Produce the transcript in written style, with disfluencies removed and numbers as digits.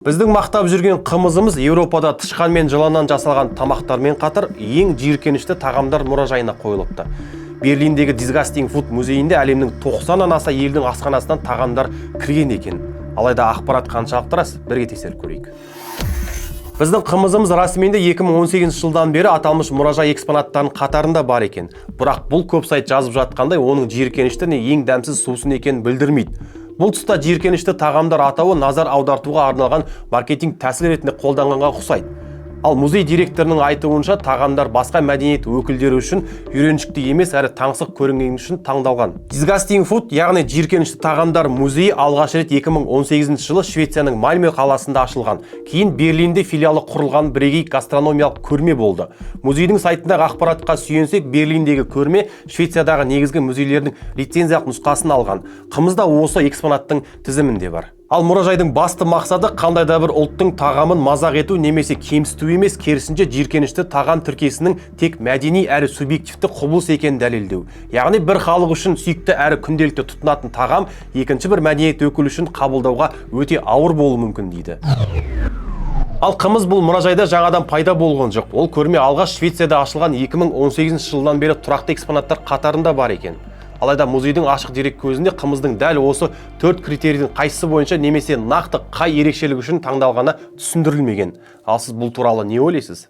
Біздің мақтап жүрген қымызымыз Еуропада тышқан мен жыланнан жасалған тамақтармен қатар ең жиіркенішті тағамдар мұражайына қойылыпты. Берлиндегі Disgusting Food музейінде әлемнің 90-нан аса елдің асханасынан тағамдар кірген екен. Алайда ақпарат қаншалықты рас, бірге тексеріп көрейік. Біздің қымызымыз расымен де 2018 жылдан бері аталмыш мұражай экспонаттарының қатарында бар екен. Бірақ бұл көп сайт жазып жатқандай оның жиіркенішті не ең дәмсіз сусын екенін білдірмейді. Бұл тұста жиіркенішті тағамдар атауы назар аудартуға арналған маркетинг тәсіл ретінде қолданғанға ұқсайды. Ал музей директорының айтуынша тағамдар басқа мәдениет өкілдері үшін үйреншікті емес әрі таңсық көрінгені үшін таңдалған. Disgusting Food, яғни жиіркенішті тағамдар музейі алғаш рет 2018 жылы Швецияның Мальме қаласында ашылған. Кейін Берлинде филиалы құрылған бірегей гастрономиялық көрме болды. Музейдің сайтындағы ақпаратқа сүйенсек, Берлиндегі көрме Швециядағы негізгі музейлердің лицензиялық нұсқасын алған. Қымызда осы экспонаттың тізімінде бар. Ал мұражайдың басты мақсаты қандай да бір ұлттың тағамын мазақ ету немесе кемсіту емес, керісінше жиіркенішті тағам тіркесінің тек мәдени әрі субъективті құбылыс екенін дәлелдеу. Яғни бір халық үшін сүйікті әрі күнделікті тұтынатын тағам екінші бір мәдениет өкілі үшін қабылдауға өте ауыр болуы мүмкін дейді. Ал қымыз бұл мұражайда жаңадан пайда болған жоқ. Ол көрме алғаш Швецияда ашылған 2018 жылдан бері тұрақты экспонаттар қатарында бар екен. Алайда музейдің ашық дерек көзінде қымыздың дәл осы 4 критерийдің қайсысы бойынша немесе нақты қай ерекшелігі үшін таңдалғаны түсіндірілмеген. Ал сіз бұл туралы не ойлайсыз?